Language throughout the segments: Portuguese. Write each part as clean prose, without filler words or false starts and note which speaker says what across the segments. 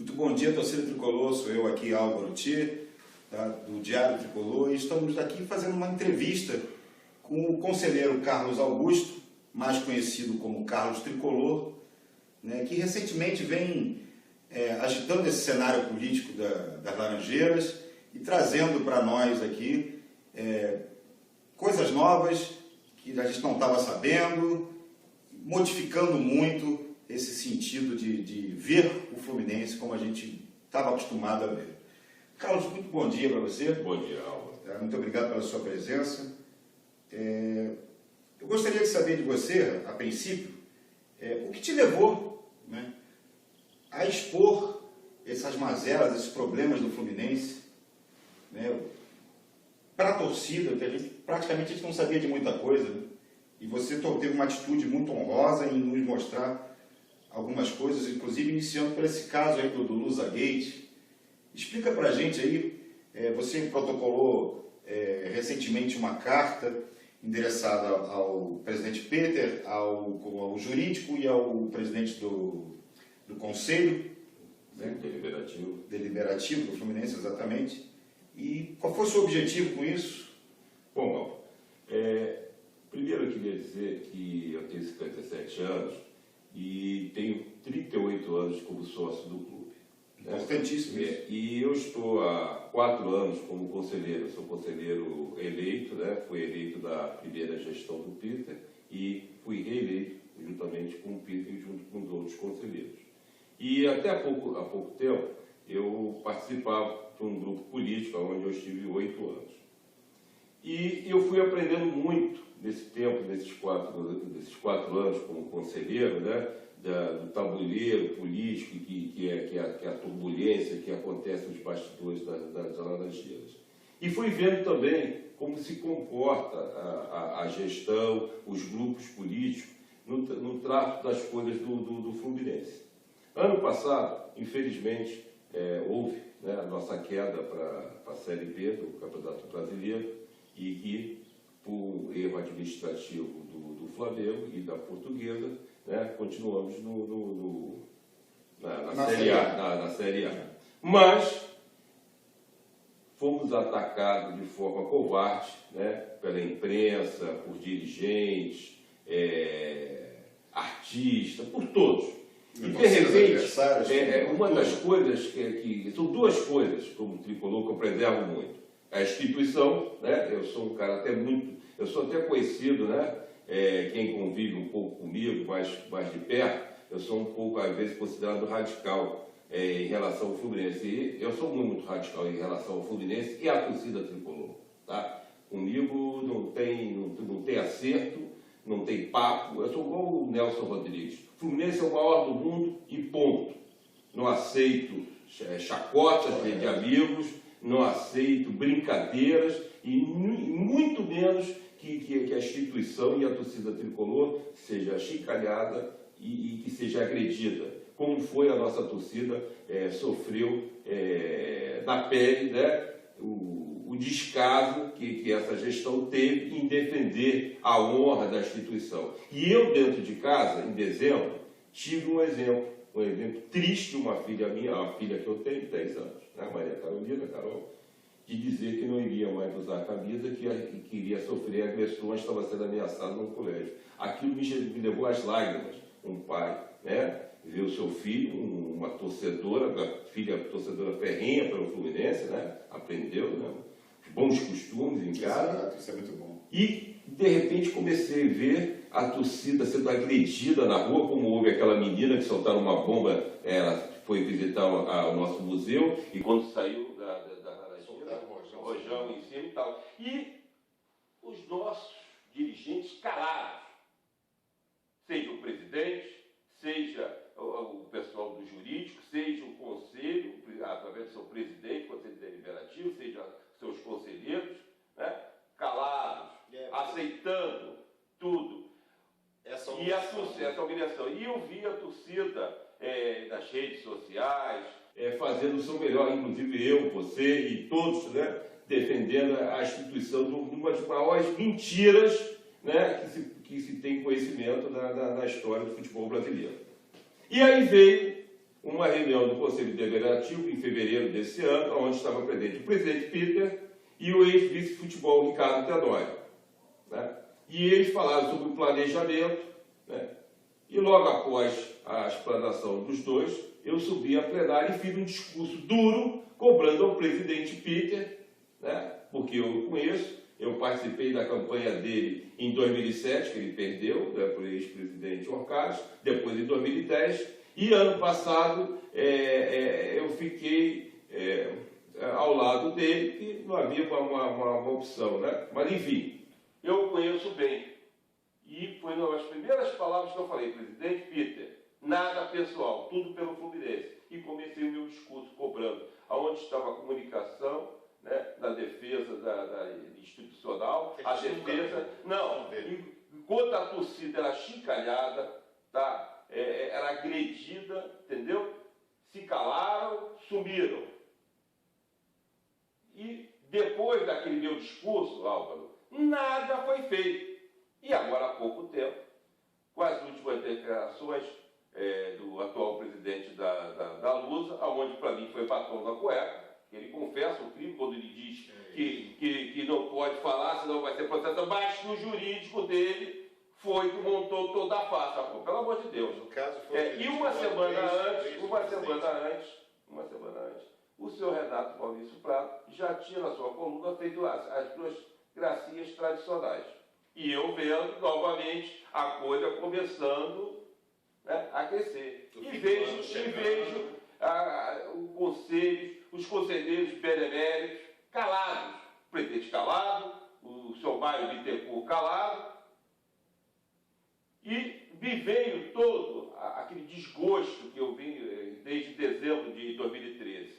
Speaker 1: Muito bom dia, torcida tricolor. Sou eu aqui, Álvaro Thier, do Diário Tricolor, e estamos aqui fazendo uma entrevista com o conselheiro Carlos Augusto, mais conhecido como Carlos Tricolor, né, que recentemente vem agitando esse cenário político das Laranjeiras e trazendo para nós aqui coisas novas que a gente não estava sabendo, modificando muito esse sentido de ver o Fluminense como a gente estava acostumado a ver. Carlos, muito bom dia para você.
Speaker 2: Bom dia, Álvaro.
Speaker 1: Muito obrigado pela sua presença. Eu gostaria de saber de você, a princípio, o que te levou, né, a expor essas mazelas, esses problemas do Fluminense, né, para a torcida, que praticamente a gente não sabia de muita coisa, né? E você teve uma atitude muito honrosa em nos mostrar algumas coisas, inclusive iniciando por esse caso aí do Lusagate. Explica para a gente aí, você protocolou recentemente uma carta endereçada ao presidente Peter, ao jurídico e ao presidente do Conselho, né? Deliberativo do Fluminense, exatamente. E qual foi o seu objetivo com isso?
Speaker 2: Bom, Álvaro, primeiro eu queria dizer que eu tenho 57 anos e tenho 38 anos como sócio do clube.
Speaker 1: Importantíssimo isso.
Speaker 2: E eu estou há 4 anos como conselheiro. Eu sou conselheiro eleito, né? Fui eleito da primeira gestão do Peter e fui reeleito juntamente com o Peter e junto com os outros conselheiros. E até há pouco tempo eu participava de um grupo político onde eu estive 8 anos. E eu fui aprendendo muito nesse tempo, desses 4 anos como conselheiro, né? Do tabuleiro político, que é a turbulência que acontece nos bastidores das Laranjeiras. E fui vendo também como se comporta a gestão, os grupos políticos, no trato das coisas do Fluminense. Ano passado, infelizmente, houve, né, a nossa queda para a Série B do Campeonato Brasileiro e que, por erro administrativo do Flamengo e da Portuguesa, né, continuamos na Série A. Mas fomos atacados de forma covarde, né, pela imprensa, por dirigentes, artistas, por todos. E de repente, uma das coisas que são 2 coisas como tricolor que eu preservo muito. A instituição, né, eu sou um cara eu sou até conhecido, né, quem convive um pouco comigo, mais de perto, eu sou um pouco, às vezes, considerado radical em relação ao Fluminense. E eu sou muito radical em relação ao Fluminense e à torcida tricolor. Tá? Comigo não tem acerto, não tem papo. Eu sou igual o Nelson Rodrigues. O Fluminense é o maior do mundo e ponto. Não aceito chacotas de amigos, não aceito brincadeiras e muito menos que a instituição e a torcida tricolor seja chincalhada e que seja agredida, como foi a nossa torcida sofreu na pele, né, o descaso que essa gestão teve em defender a honra da instituição. E eu, dentro de casa, em dezembro, tive um exemplo triste de uma filha minha, a filha que eu tenho, 10 anos, né, Maria Carol, de dizer que não iria mais usar a camisa, que iria sofrer agressões, estava sendo ameaçado no colégio. Aquilo me levou às lágrimas. Um pai, né, ver o seu filho, uma torcedora, filha torcedora ferrenha pelo Fluminense, né, aprendeu, né, os bons costumes em casa.
Speaker 1: Exato, isso é muito bom.
Speaker 2: E, de repente, comecei a ver a torcida sendo agredida na rua, como houve aquela menina que soltaram uma bomba, ela foi visitar o nosso museu, e quando saiu rojão em cima e tal. E os nossos dirigentes calaram, seja o presidente, seja o pessoal do jurídico, seja o conselho, através do seu presidente, conselho deliberativo, seja seus conselheiros, né, calados, aceitando tudo. Essa humilhação. E eu vi a torcida nas redes sociais fazendo o seu melhor, inclusive eu, você e todos, né, defendendo a instituição de uma das maiores mentiras, né, que se tem conhecimento na história do futebol brasileiro. E aí veio uma reunião do Conselho Deliberativo em fevereiro desse ano, onde estava presente o presidente Peter e o ex-vice-futebol Ricardo Tenório, né? E eles falaram sobre o planejamento, né? E logo após a explanação dos dois, eu subi à plenária e fiz um discurso duro, cobrando ao presidente Peter, né? Porque eu o conheço, eu participei da campanha dele em 2007, que ele perdeu, né, para o ex-presidente Orcades, depois em 2010, e ano passado eu fiquei ao lado dele, que não havia uma opção, né? Mas enfim, eu o conheço bem. E foi uma das primeiras palavras que eu falei: presidente Peter, nada pessoal, tudo pelo Fluminense. E comecei o meu discurso cobrando aonde estava a comunicação, né, na defesa da institucional, a defesa... Não, enquanto a torcida era chincalhada, tá, era agredida, entendeu? Se calaram, sumiram. E depois daquele meu discurso, Álvaro, nada foi feito. E agora, há pouco tempo, com as últimas declarações do atual presidente da Lusa, onde para mim foi batom na cueca, ele confessa o crime quando ele diz que não pode falar, senão vai ser processado, mas no jurídico dele foi que montou toda a farsa. Pô, pelo amor de Deus.
Speaker 1: No caso foi
Speaker 2: e uma semana antes, o senhor Renato Maurício Prado já tinha na sua coluna feito as duas gracinhas tradicionais. E eu vendo novamente a coisa começando, né, a crescer. E vejo os conselheiros beneméritos calados, o presidente calado, o seu Mário Bittencourt calado, e me veio todo aquele desgosto que eu vim desde dezembro de 2013.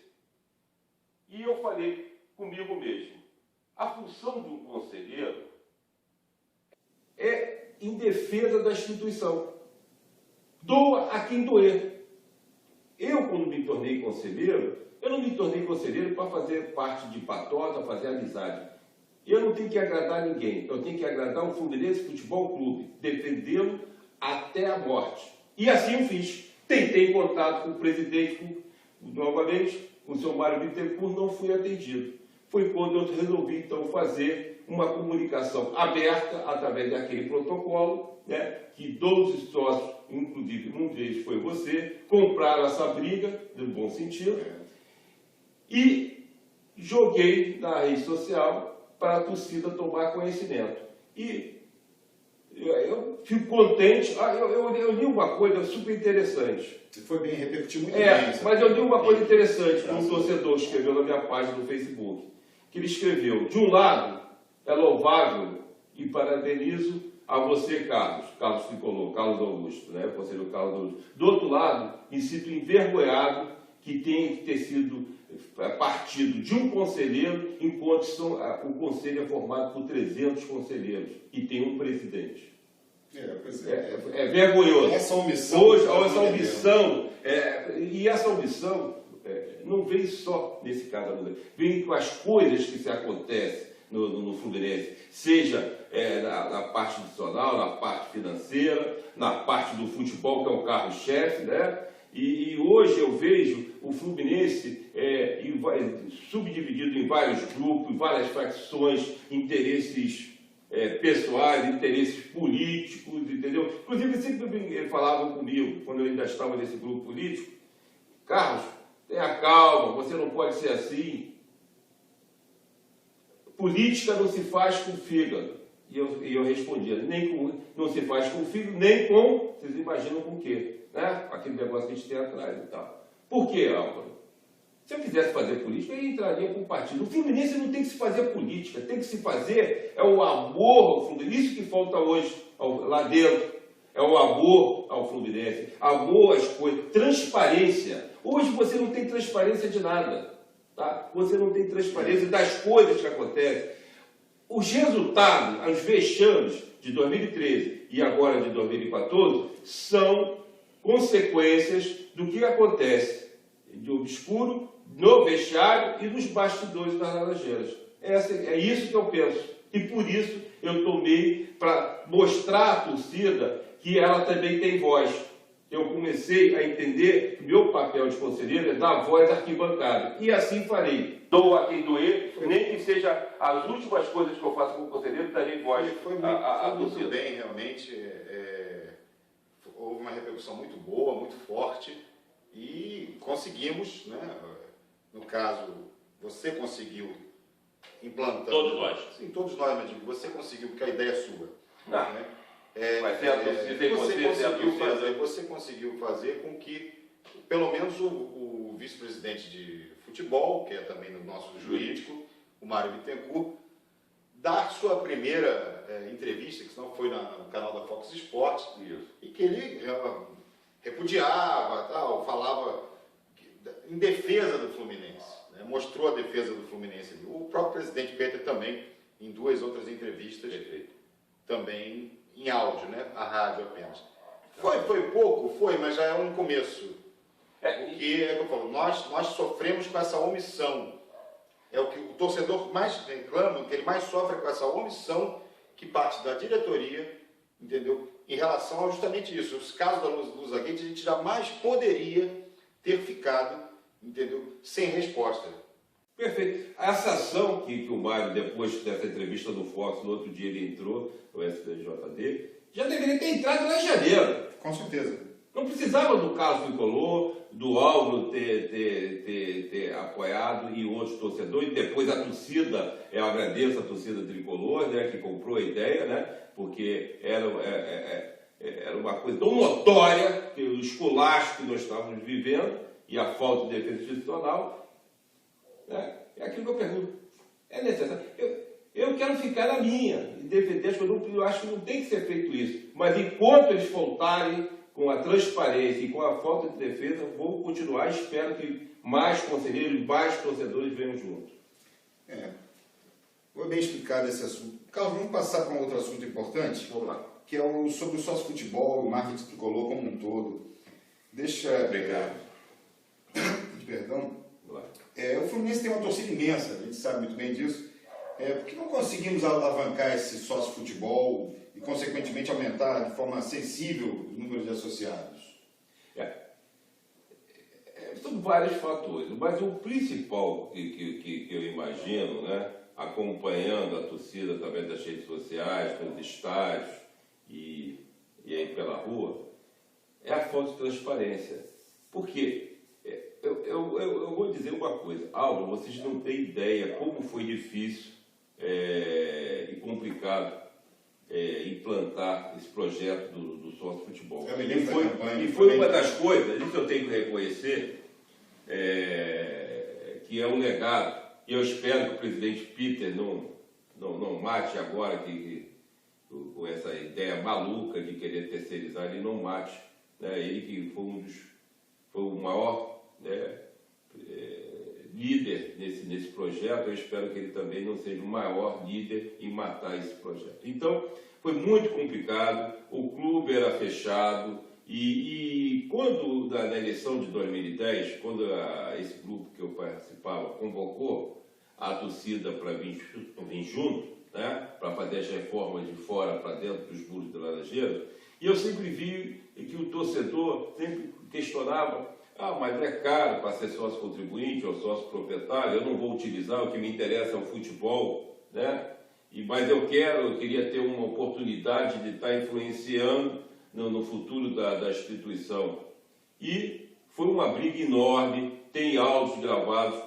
Speaker 2: E eu falei comigo mesmo: a função de um conselheiro é em defesa da instituição. Doa a quem doer. Eu, quando me tornei conselheiro, eu não me tornei conselheiro para fazer parte de patota, fazer amizade. Eu não tenho que agradar ninguém. Eu tenho que agradar o Fluminense Futebol Clube, defendê-lo até a morte. E assim eu fiz. Tentei contato com o presidente, novamente, com o seu Mário Bittencourt, não fui atendido. Foi quando eu resolvi, então, fazer uma comunicação aberta através daquele protocolo, né, que 12 sócios, inclusive um deles foi você, compraram essa briga, no bom sentido, e joguei na rede social para a torcida tomar conhecimento. E eu fico contente. Eu li uma coisa super interessante.
Speaker 1: Foi bem, repercutiu muito bem.
Speaker 2: Mas eu li uma coisa interessante que um torcedor escreveu na minha página no Facebook. Que ele escreveu: de um lado, é louvável e parabenizo a você, Carlos Tricolor, Carlos Augusto, né, o conselheiro Carlos Augusto. Do outro lado, me sinto envergonhado que tenha que ter sido partido de um conselheiro, enquanto o conselho é formado por 300 conselheiros e tem um presidente. É vergonhoso.
Speaker 1: Essa omissão.
Speaker 2: Hoje, essa omissão, e essa omissão não vem só nesse caso, vem com as coisas que se acontecem no Fluminense, seja na parte institucional, na parte financeira, na parte do futebol, que é o carro-chefe, né? E hoje eu vejo o Fluminense subdividido em vários grupos, várias facções, interesses pessoais, interesses políticos, entendeu? Inclusive, sempre falavam comigo, quando eu ainda estava nesse grupo político: Carlos, tenha calma, você não pode ser assim. Política não se faz com fígado. E eu respondia: não se faz com fígado, nem com, vocês imaginam com o quê? Né? Aquele negócio que a gente tem atrás e tal. Por quê, Álvaro? Se eu quisesse fazer política, eu entraria com o partido. O Fluminense não tem que se fazer política, tem que se fazer o amor ao Fluminense. Isso que falta hoje lá dentro. É o amor ao Fluminense, amor às coisas, transparência. Hoje você não tem transparência de nada. Tá? Você não tem transparência das coisas que acontecem. Os resultados, os vexames de 2013 e agora de 2014 são consequências do que acontece de obscuro no vestiário e nos bastidores das Laranjeiras. É isso que eu penso. E por isso eu tomei para mostrar à torcida que ela também tem voz. eu comecei a entender que meu papel de conselheiro é dar voz à arquibancada. E assim farei. Dou a quem doer, nem que seja as últimas coisas que eu faço como conselheiro, darei voz à torcida.
Speaker 1: Bem, realmente. Houve uma repercussão muito boa, muito forte, e conseguimos, né? No caso, você conseguiu implantar.
Speaker 2: Todos nós.
Speaker 1: Sim, todos nós, mas digo, você conseguiu, porque a ideia é sua.
Speaker 2: Não.
Speaker 1: Né? Você conseguiu fazer com que, pelo menos, o vice-presidente de futebol, que é também no nosso jurídico, o Mário Bittencourt, dar sua primeira entrevista, que não foi no canal da Fox Sports, e que ele repudiava, falava em defesa do Fluminense, né? Mostrou a defesa do Fluminense. O próprio presidente Peter também, em 2 outras entrevistas, também em áudio, né? A rádio apenas. Foi pouco? Foi, mas já é um começo. O que é que eu falo? Nós sofremos com essa omissão. É o que o torcedor mais reclama, o que ele mais sofre com essa omissão que parte da diretoria, entendeu? Em relação a justamente isso. Os casos da Luzagate, a gente jamais poderia ter ficado, entendeu? Sem resposta.
Speaker 2: Perfeito. Essa ação que o Mário, depois dessa entrevista do Fox, no outro dia ele entrou no STJD, já deveria ter entrado lá em janeiro.
Speaker 1: Com certeza.
Speaker 2: Não precisava do caso Tricolor, do Álvaro ter apoiado e outros torcedores. Depois a torcida, eu agradeço a torcida Tricolor, né, que comprou a ideia, né, porque era uma coisa tão notória que o esculacho que nós estávamos vivendo e a falta de defesa institucional. Né, é aquilo que eu pergunto. É necessário. Eu quero ficar na minha e defender as coisas. Eu acho que não tem que ser feito isso. Mas enquanto eles faltarem com a transparência e com a falta de defesa, vou continuar. Espero que mais conselheiros, mais torcedores venham juntos.
Speaker 1: Foi bem explicado esse assunto. Carlos, vamos passar para um outro assunto importante,
Speaker 2: Vamos lá.
Speaker 1: Que é sobre o sócio-futebol, o marketing tricolor como um todo.
Speaker 2: Obrigado.
Speaker 1: Perdão.
Speaker 2: Vamos lá.
Speaker 1: O Fluminense tem uma torcida imensa, a gente sabe muito bem disso. Por que não conseguimos alavancar esse sócio-futebol e, consequentemente, aumentar de forma sensível o número de associados?
Speaker 2: São vários fatores, mas o principal que eu imagino, né, acompanhando a torcida através das redes sociais, nos estádios e aí pela rua, é a falta de transparência. Por quê? Eu vou dizer uma coisa, Álvaro, vocês não têm ideia como foi difícil e complicado implantar esse projeto do sócio futebol. E foi uma das coisas, isso eu tenho que reconhecer, que é um legado, e eu espero que o presidente Peter não mate agora com essa ideia maluca de querer terceirizar, ele não mate. Né? Ele que foi o maior líder nesse projeto, eu espero que ele também não seja o maior líder em matar esse projeto. Então, foi muito complicado, o clube era fechado, e quando, na eleição de 2010, quando esse grupo que eu participava convocou a torcida para vir junto, né, para fazer as reformas de fora para dentro dos muros do Laranjeira, e eu sempre vi que o torcedor sempre questionava: mas é caro para ser sócio contribuinte ou sócio proprietário, eu não vou utilizar, o que me interessa é o futebol, né? Mas eu queria ter uma oportunidade de estar influenciando no futuro da instituição. E foi uma briga enorme, tem áudios gravados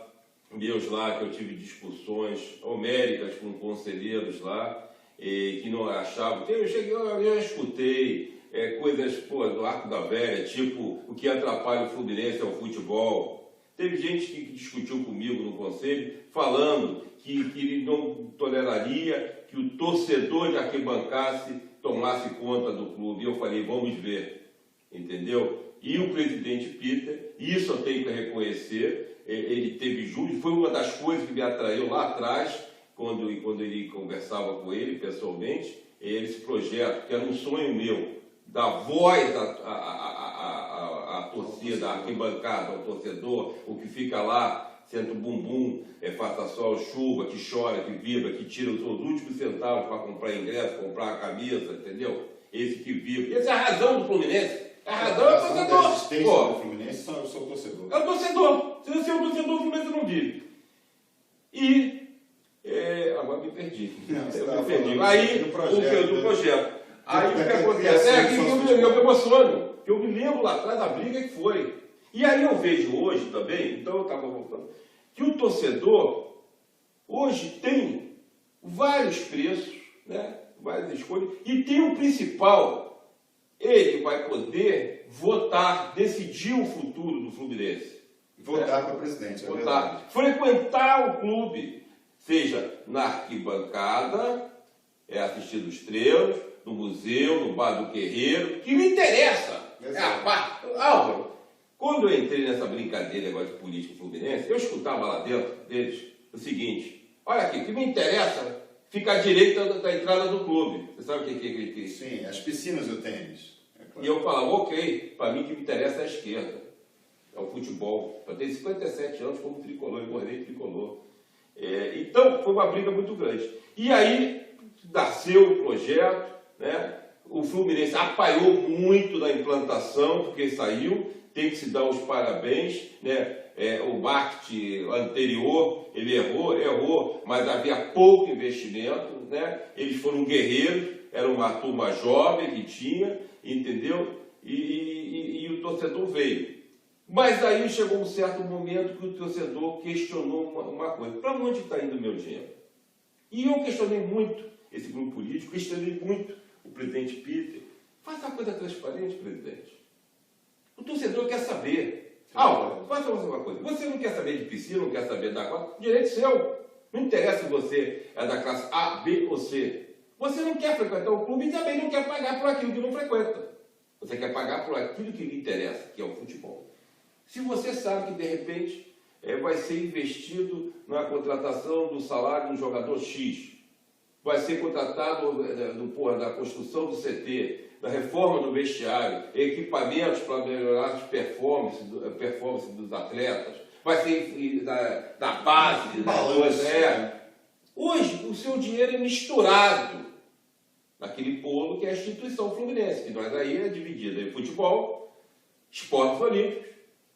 Speaker 2: meus lá, que eu tive discussões homéricas com conselheiros lá, que não achavam, eu já escutei coisas do Arco da Velha, tipo, o que atrapalha o Fluminense é o futebol. Teve gente que discutiu comigo no conselho, falando que ele não toleraria que o torcedor de arquibancada tomasse conta do clube. E eu falei, vamos ver, entendeu? E o presidente Peter, isso eu tenho que reconhecer, ele teve júri, foi uma das coisas que me atraiu lá atrás, quando ele conversava com ele pessoalmente, esse projeto, que era um sonho meu, dar voz à torcida, à arquibancada, ao torcedor, o que fica lá, senta o bumbum, faça sol, chuva, que chora, que vibra, que tira os seus últimos centavos para comprar ingresso, comprar a camisa, entendeu? Esse que vibra. Essa é a razão do Fluminense. A razão é o torcedor.
Speaker 1: Pô, do Fluminense, eu sou o torcedor.
Speaker 2: É o torcedor. Se você é o torcedor, o Fluminense não vive. E agora me perdi.
Speaker 1: Não,
Speaker 2: me perdi. Aí,
Speaker 1: do projeto.
Speaker 2: Aí o que acontece? Que eu me emociono. Eu me lembro lá atrás da briga que foi. E aí eu vejo hoje também, então eu estava voltando, que o torcedor hoje tem vários preços, né? Várias escolhas, e tem o principal, ele vai poder votar, decidir o futuro do Fluminense.
Speaker 1: Votar para presidente,
Speaker 2: votar. Frequentar o clube, seja na arquibancada, assistir os treinos, no museu, no bar do Guerreiro, que me interessa. Álvaro, quando eu entrei nessa brincadeira agora de política fluminense, eu escutava lá dentro deles o seguinte: olha aqui, o que me interessa fica à direita da entrada do clube. Você sabe o que é?
Speaker 1: Sim, as piscinas e o tênis.
Speaker 2: Claro. E eu falava, ok, para mim o que me interessa é a esquerda, é o futebol. Eu tenho 57 anos como tricolor, eu morei tricolor. Então, foi uma briga muito grande. E aí, nasceu o projeto, né? O Fluminense apoiou muito na implantação, porque saiu, tem que se dar os parabéns, né? O marketing anterior, ele errou, mas havia pouco investimento, né? Eles foram guerreiros, era uma turma jovem que tinha, entendeu? E o torcedor veio. Mas aí chegou um certo momento que o torcedor questionou uma coisa: para onde está indo o meu dinheiro? E eu questionei muito esse grupo político, questionei muito o presidente Peter. Faça uma coisa transparente, presidente. O torcedor quer saber. Faça uma coisa. Você não quer saber de piscina, não quer saber da quadra, direito seu. Não interessa se você é da classe A, B ou C. Você não quer frequentar o clube e também não quer pagar por aquilo que não frequenta. Você quer pagar por aquilo que lhe interessa, que é o futebol. Se você sabe que, de repente, vai ser investido na contratação do salário do jogador X, vai ser contratado da construção do CT, da reforma do vestiário, equipamentos para melhorar as performance dos atletas, vai ser da base, Hoje, o seu dinheiro é misturado naquele polo que é a instituição Fluminense, que nós aí é dividida em futebol, esportes olímpicos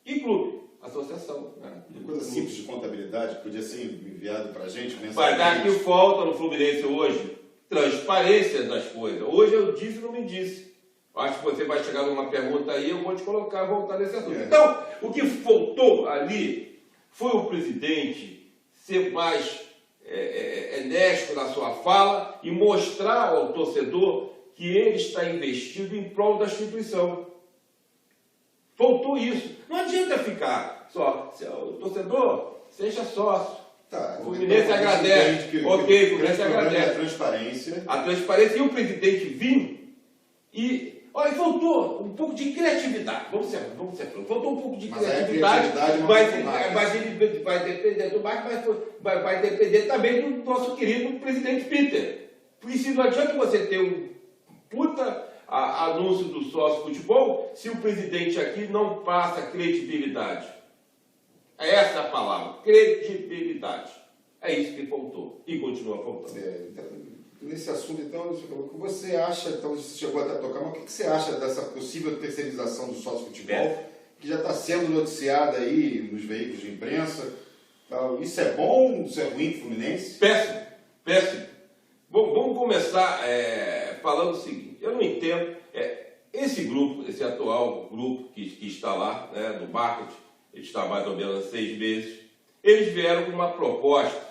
Speaker 2: e clube, associação. Né?
Speaker 1: Coisa simples de contabilidade, podia ser enviado para a gente.
Speaker 2: Vai dar que falta no Fluminense hoje transparência das coisas. Hoje eu disse e não me disse. Acho que você vai chegar numa pergunta aí, eu vou te voltar nesse assunto. Então, o que faltou ali foi o presidente ser mais enérgico na sua fala e mostrar ao torcedor que ele está investido em prol da instituição. Faltou isso. Não adianta ficar só, o torcedor, seja sócio.
Speaker 1: Tá,
Speaker 2: o Fluminense agradece. Ok, o Fluminense agradece.
Speaker 1: A transparência.
Speaker 2: A transparência e o presidente vir e... Olha, faltou um pouco de criatividade. Vamos ser francos. Faltou um pouco de criatividade, mas ele vai depender do marketing, mas vai depender também do nosso querido presidente Peter. Porque se não adianta você ter um puta anúncio do sócio futebol se o presidente aqui não passa credibilidade. Essa é a palavra, credibilidade. É isso que faltou e continua faltando.
Speaker 1: Nesse assunto, então, o que você acha, então, você chegou até a tocar, mas o que você acha dessa possível terceirização do sócio futebol, que já está sendo noticiada aí nos veículos de imprensa? Isso é bom? Isso é ruim para o Fluminense?
Speaker 2: Péssimo, péssimo. Bom, vamos começar falando o seguinte: eu não entendo, esse grupo, esse atual grupo que está lá, né, do marketing, ele está há mais ou menos 6 meses, eles vieram com uma proposta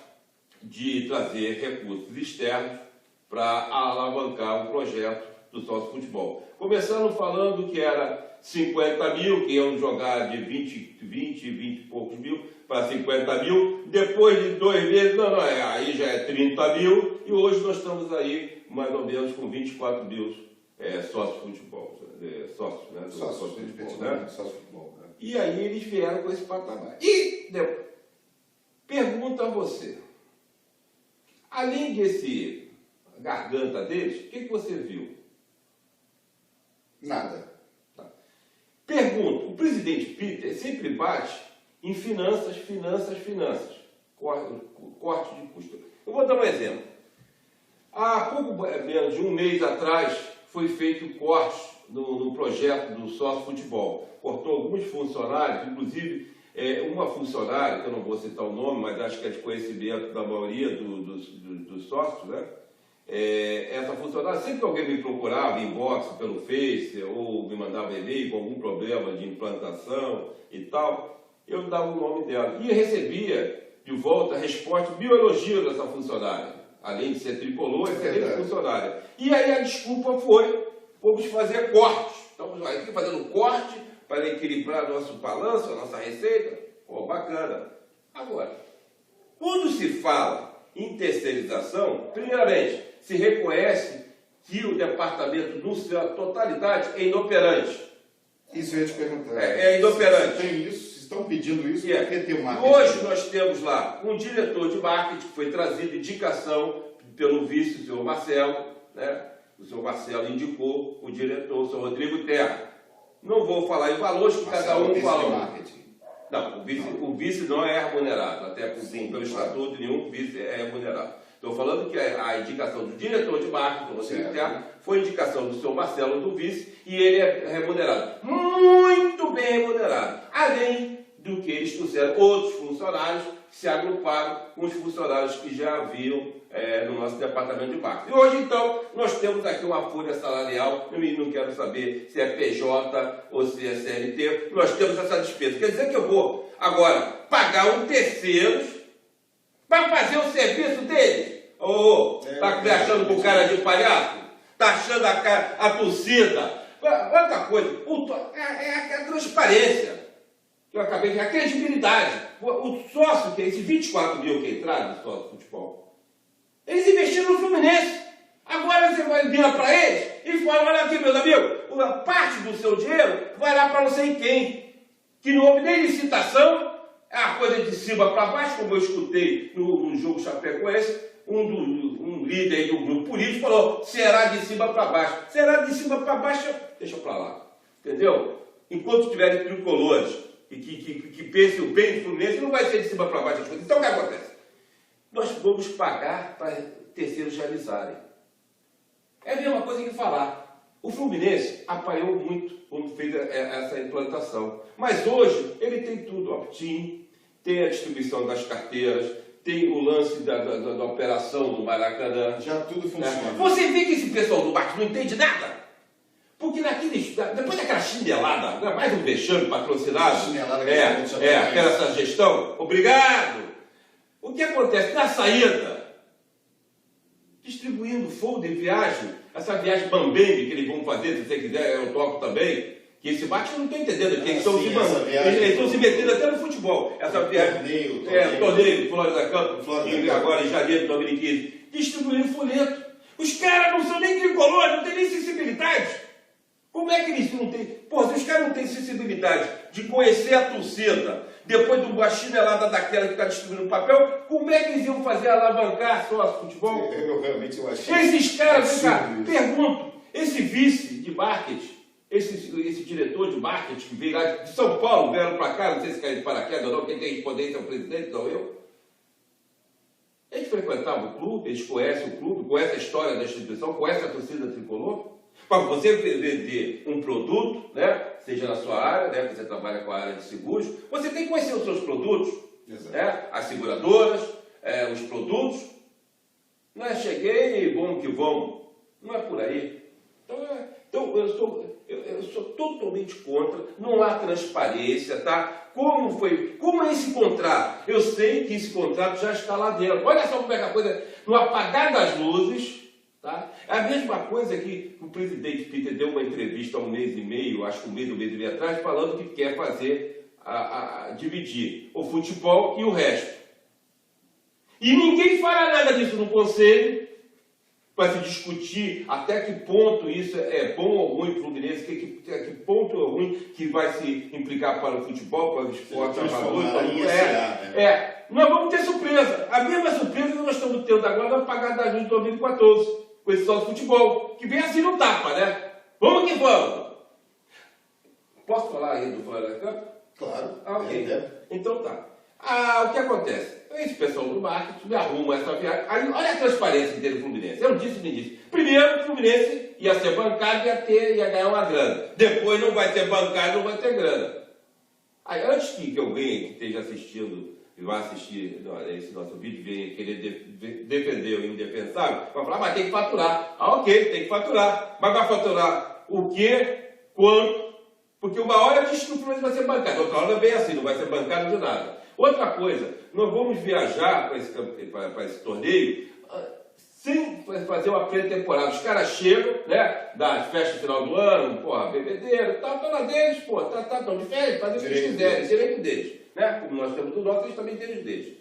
Speaker 2: de trazer recursos externos para alavancar o projeto do sócio futebol. Começando falando que era 50 mil, que iam jogar de 20 e poucos mil para 50 mil, depois de 2 meses, aí já é 30 mil, e hoje nós estamos aí mais ou menos com 24 mil sócios futebol, sócios, né? Sócio futebol, né? E aí eles vieram com esse patamar. E pergunta a você, além desse garganta deles, o que você viu?
Speaker 1: Nada.
Speaker 2: Tá. Pergunto, o presidente Peter sempre bate em finanças, corte de custo. Eu vou dar um exemplo. Há pouco menos de um mês atrás foi feito corte no projeto do sócio futebol. Cortou alguns funcionários, inclusive uma funcionária, que eu não vou citar o nome, mas acho que é de conhecimento da maioria dos sócios, né? Essa funcionária, sempre que alguém me procurava inbox pelo Face ou me mandava e-mail com algum problema de implantação e tal, eu dava o nome dela. E recebia de volta a resposta, elogio dessa funcionária. Além de ser tricolor, excelente funcionária. E aí a desculpa foi, vamos fazer cortes. Estamos aqui fazendo corte para equilibrar nosso balanço, a nossa receita. Pô, bacana. Agora, quando se fala em terceirização, primeiramente, se reconhece que o departamento, na sua totalidade, é inoperante.
Speaker 1: Isso eu ia te perguntar.
Speaker 2: É inoperante.
Speaker 1: Se tem isso, se estão pedindo isso, por que ter uma...
Speaker 2: Hoje nós temos lá um diretor de marketing que foi trazido indicação pelo vice, o senhor Marcelo, né? O senhor Marcelo indicou o diretor, o senhor Rodrigo Terra. Não vou falar em valores, que cada um fala. Não, o vice não é remunerado, até pelo estatuto, nenhum vice é remunerado. Estou falando que a indicação do diretor de marketing, do Rodrigo Terra, foi indicação do senhor Marcelo, do vice, e ele é remunerado. Muito bem remunerado. Além do que eles trouxeram outros funcionários que se agruparam com os funcionários que já haviam no nosso departamento de marketing. E hoje, então, nós temos aqui uma folha salarial, eu não quero saber se é PJ ou se é CLT, nós temos essa despesa. Quer dizer que eu vou agora pagar um terceiro para fazer o serviço deles? Está me achando com cara de palhaço? Está achando a torcida? Outra coisa, a transparência. Que eu acabei de... A credibilidade. O sócio, que é esse 24 mil que entraram no sócio de futebol, eles investiram no Fluminense. Agora você vai virar para eles e fala, olha aqui, meus amigos, uma parte do seu dinheiro vai lá para não sei quem. Que não houve nem licitação, é uma coisa de cima para baixo, como eu escutei no jogo Chapecoense, um líder do grupo político falou, será de cima para baixo. Será de cima para baixo, deixa para lá. Entendeu? Enquanto tiverem tricolores e que pensem o bem do Fluminense, não vai ser de cima para baixo as coisas. Então o que acontece? Nós vamos pagar para terceiros realizarem. É a mesma coisa que falar. O Fluminense apanhou muito quando fez essa implantação. Mas hoje ele tem tudo, opt-in, tem a distribuição das carteiras, tem o lance da operação do Maracanã.
Speaker 1: Já tudo funciona.
Speaker 2: Você vê que esse pessoal do marketing não entende nada. Porque depois daquela chinelada, mais um vexame patrocinado, aquela gestão, obrigado. O que acontece? Na saída, distribuindo folder, viagem, essa viagem Bambembe que eles vão fazer, se você quiser, eu toco também, que esse bate eu não estou entendendo, que eles estão se metendo até no futebol. Essa viagem, torneio, Florida Cup, agora em janeiro de 2015, distribuindo folheto. Os caras não são nem tricolores, não têm nem sensibilidade. Como é que eles não têm? Pô, se os caras não têm sensibilidade de conhecer a torcida, depois de uma chinelada daquela que está distribuindo papel, como é que eles iam fazer alavancar sócio futebol?
Speaker 1: Eu achei.
Speaker 2: Esses caras, pergunto, esse vice de marketing, esse diretor de marketing que veio lá de São Paulo, vieram para cá, não sei se caiu de paraquedas ou não, quem tem respondência é o presidente, não eu. Eles frequentavam o clube, eles conhecem o clube, conhecem a história da instituição, conhecem a torcida tricolor. Para você vender um produto, né, seja na sua área, né, você trabalha com a área de seguros, você tem que conhecer os seus produtos, né, as seguradoras, os produtos. Não é cheguei e vamos que vamos. Não é por aí. Então eu sou totalmente contra, não há transparência, tá? Como é esse contrato? Eu sei que esse contrato já está lá dentro. Olha só como é que a coisa, no apagar das luzes, tá? É a mesma coisa que o presidente Peter deu uma entrevista há um mês e meio, acho que um mês e meio atrás, falando que quer fazer, dividir o futebol e o resto. E ninguém fala nada disso no conselho, para se discutir até que ponto isso é bom ou ruim para o Fluminense, que ponto é ruim que vai se implicar para o futebol, para o esporte amador. Nós vamos ter surpresa. A mesma surpresa que nós estamos tendo agora vai pagar da gente em 2014, com esse só de futebol, que vem assim no tapa, né? Vamos que vamos! Posso falar aí do Florida Cup?
Speaker 1: Claro.
Speaker 2: Ok. Então tá. O que acontece? esse pessoal do marketing me arruma essa viagem. Aí, olha a transparência que tem no Fluminense. Eu disse no início. Primeiro, o Fluminense ia ser bancado e ia ganhar uma grana. Depois não vai ser bancado, não vai ter grana. Aí, antes que alguém que esteja assistindo e vai assistir esse nosso vídeo, venha querer defender o indefensável, vai falar, mas tem que faturar. Ah, ok, tem que faturar. Mas vai faturar o quê? Quanto? Porque uma hora diz que o Fluminense vai ser bancado, outra hora bem assim, não vai ser bancado de nada. Outra coisa, nós vamos viajar para esse torneio sem fazer uma pré-temporada. Os caras chegam, né, das festas final do ano, porra, bebedeiro, tá na deles, pô, estão de férias, fazem o que eles quiserem, direito deles. Né? Como nós temos do nosso, eles também têm os deles.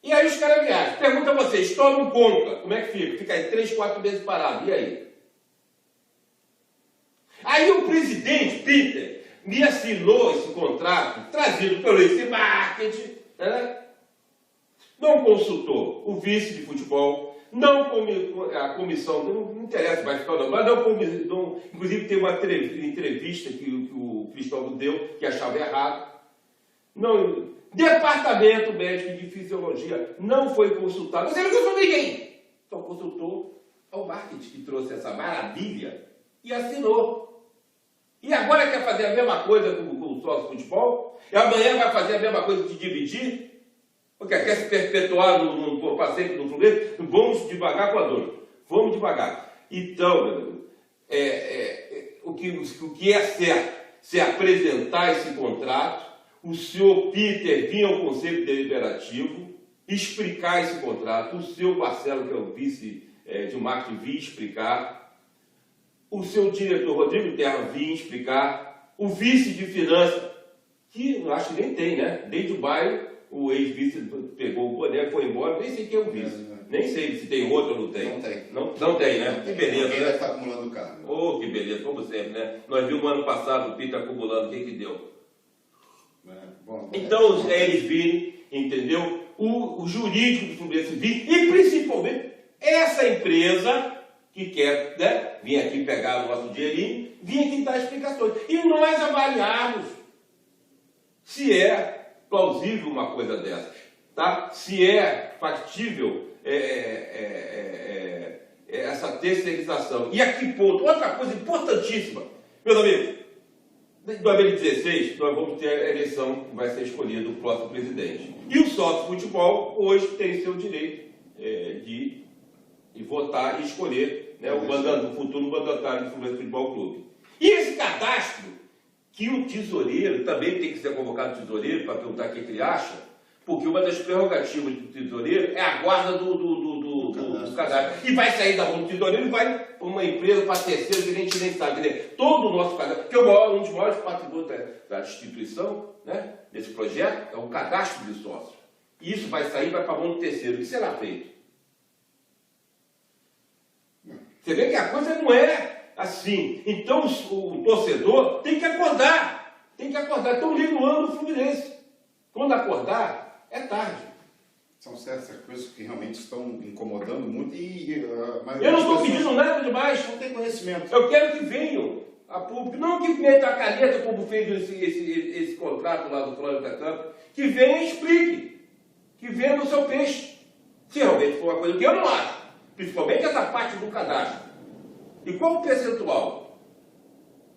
Speaker 2: E aí os caras viajam. Pergunta a vocês, tomam conta, como é que fica? Fica aí 3, 4 meses parado, e aí? Aí o presidente Peter me assinou esse contrato, trazido pelo esse marketing, né? Não consultou o vice de futebol, não a comissão, não interessa, vai ficar não, mas não, inclusive tem uma entrevista que o Cristóvão deu, que achava errado. Não, departamento médico de fisiologia não foi consultado, você não consultou ninguém, só consultou ao marketing que trouxe essa maravilha e assinou. E agora quer fazer a mesma coisa com o sócio futebol? E amanhã vai fazer a mesma coisa de dividir? Porque quer se perpetuar no passeio do Fluminense? Vamos devagar com a dor. Vamos devagar. Então, meu amigo, o que é certo, se apresentar esse contrato, o senhor Peter vir ao Conselho Deliberativo, explicar esse contrato, o senhor Marcelo, que é o vice de marketing, vir explicar, o seu diretor Rodrigo Terra vir explicar, o vice de finanças, que eu acho que nem tem, né? Desde o bairro, o ex-vice pegou o boné, foi embora, nem sei quem é o vice. Nem sei se tem outro ou não tem.
Speaker 1: Não tem.
Speaker 2: Não tem, né? Que beleza,
Speaker 1: quem
Speaker 2: né?
Speaker 1: vai estar acumulando cargo.
Speaker 2: Oh, que beleza, como sempre, né? Nós vimos ano passado o Peter acumulando, o que deu? Então, eles virem, entendeu? O jurídico do Fluminense vir, e principalmente essa empresa que quer, né, vir aqui pegar o nosso dinheirinho, vir aqui dar explicações. E nós avaliarmos se é plausível uma coisa dessas, tá? Se é factível essa terceirização. E a que ponto? Outra coisa importantíssima, meus amigos, em 2016 nós vamos ter a eleição que vai ser escolhido o próximo presidente. E o sócio futebol hoje tem seu direito de votar e escolher, né, o futuro mandatário do Fluminense Futebol Clube. E esse cadastro, que o tesoureiro, também tem que ser convocado o tesoureiro para perguntar o que ele acha, porque uma das prerrogativas do tesoureiro é a guarda do cadastro. E vai sair da mão do tesoureiro e vai para uma empresa, para terceiro, que a gente nem sabe. Todo o nosso cadastro, porque um dos maiores patrimônios da instituição, né, desse projeto, é o cadastro de sócio. E isso vai sair e vai para a mão do terceiro. O que será feito? Você vê que a coisa não é assim. Então o torcedor tem que acordar. Tem que acordar. Estão ligoando o Fluminense. Quando acordar, é tarde.
Speaker 1: São certas coisas que realmente estão incomodando muito
Speaker 2: eu não estou pedindo nada demais.
Speaker 1: Não tem conhecimento.
Speaker 2: Eu quero que venham a público. Não que meta a caneta como fez esse contrato lá do Flávio da Campo. Que venha e explique. Que venda o seu peixe. Se realmente for uma coisa que eu não acho. Principalmente essa parte do cadastro. E qual o percentual?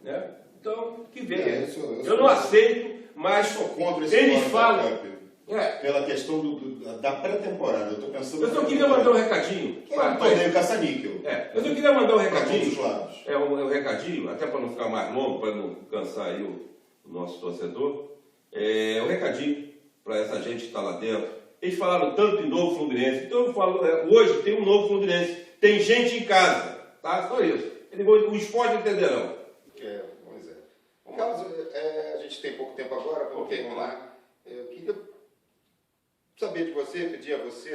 Speaker 2: Né? Então, que venha. Eu não aceito, mas
Speaker 1: sou contra esse
Speaker 2: eles falam.
Speaker 1: Pela questão da pré-temporada. Eu estou pensando.
Speaker 2: Eu só queria mandar um recadinho.
Speaker 1: Torneio caça-níquel.
Speaker 2: Eu só queria mandar um recadinho.
Speaker 1: Para todos os lados.
Speaker 2: Um recadinho, até para não ficar mais longo, para não cansar aí o nosso torcedor. Um recadinho para essa gente que está lá dentro. Eles falaram tanto em novo Fluminense, então eu falo, hoje tem um novo Fluminense, tem gente em casa, tá? Só isso. O esporte entenderão.
Speaker 1: Pois é. Carlos, a gente tem pouco tempo agora, vamos terminar. Eu queria saber de você, pedir a você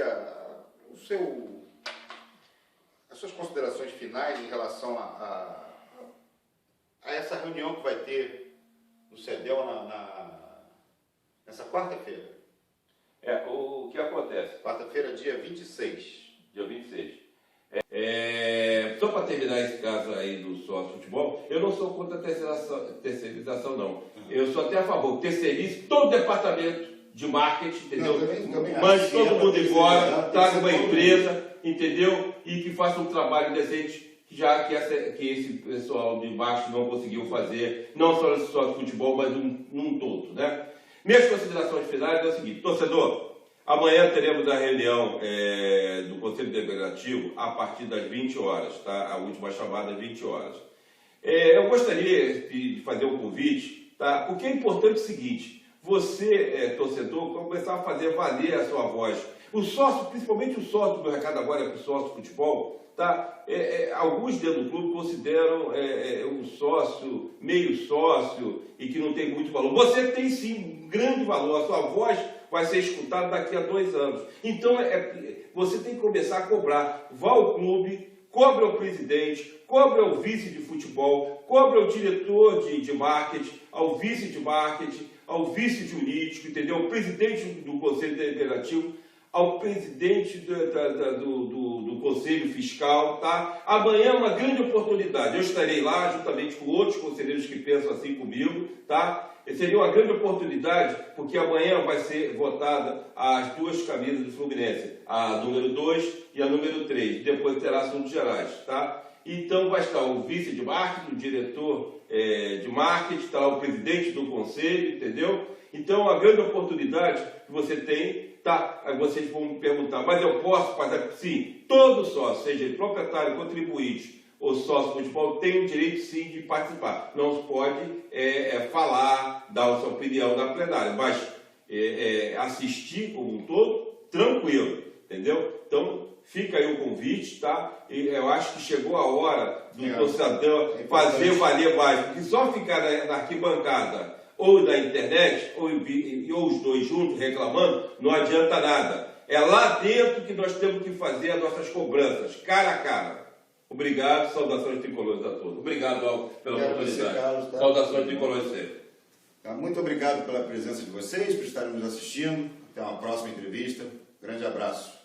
Speaker 1: as suas considerações finais em relação a essa reunião que vai ter no CEDEL nessa quarta-feira.
Speaker 2: O que acontece?
Speaker 1: Quarta-feira, dia 26.
Speaker 2: Dia 26. Só para terminar esse caso aí do sócio futebol, eu não sou contra a terceirização, não. Eu sou até a favor, terceirize todo o departamento de marketing, entendeu?
Speaker 1: Também
Speaker 2: mande todo mundo embora, traga uma empresa, entendeu? E que faça um trabalho decente, já que esse pessoal de marketing não conseguiu fazer, não só de futebol, mas num todo, né? Minhas considerações finais é o seguinte: torcedor, amanhã teremos a reunião do Conselho Deliberativo a partir das 20 horas, tá? A última chamada às 20 horas. Eu gostaria de fazer um convite, tá? Porque é importante o seguinte: você, torcedor, começar a fazer valer a sua voz. O sócio, principalmente o sócio, do recado agora é para o sócio de futebol, tá? Alguns dentro do clube consideram um sócio, meio sócio, e que não tem muito valor. Você tem sim um grande valor, a sua voz vai ser escutada daqui a 2 anos. Então, você tem que começar a cobrar. Vá ao clube, cobre ao presidente, cobre ao vice de futebol, cobre ao diretor de marketing, ao vice de marketing, ao vice jurídico, entendeu? Ao presidente do Conselho Deliberativo, ao presidente do Conselho Fiscal, tá? Amanhã é uma grande oportunidade. Eu estarei lá, juntamente com outros conselheiros que pensam assim comigo, tá? Seria uma grande oportunidade, porque amanhã vai ser votada as 2 camisas do Fluminense, a número 2 e a número 3. Depois terá assuntos gerais, tá? Então vai estar o vice de marketing, o diretor de marketing, está lá o presidente do conselho, entendeu? Então, a grande oportunidade que você tem, tá? Aí vocês vão me perguntar, mas eu posso fazer? Sim, todo sócio, seja ele proprietário, contribuinte ou sócio de futebol, tem o direito sim de participar. Não se pode falar, dar a sua opinião na plenária, mas assistir como um todo, tranquilo, entendeu? Então, fica aí o convite, tá? E eu acho que chegou a hora do torcedor fazer valer mais, porque só ficar na arquibancada ou na internet, ou os dois juntos reclamando, não adianta nada. É lá dentro que nós temos que fazer as nossas cobranças, cara a cara. Obrigado, saudações tricolores a todos. Obrigado pela oportunidade. Carlos, tá? Saudações tricolores sempre.
Speaker 1: Muito obrigado pela presença de vocês, por estarem nos assistindo. Até uma próxima entrevista. Grande abraço.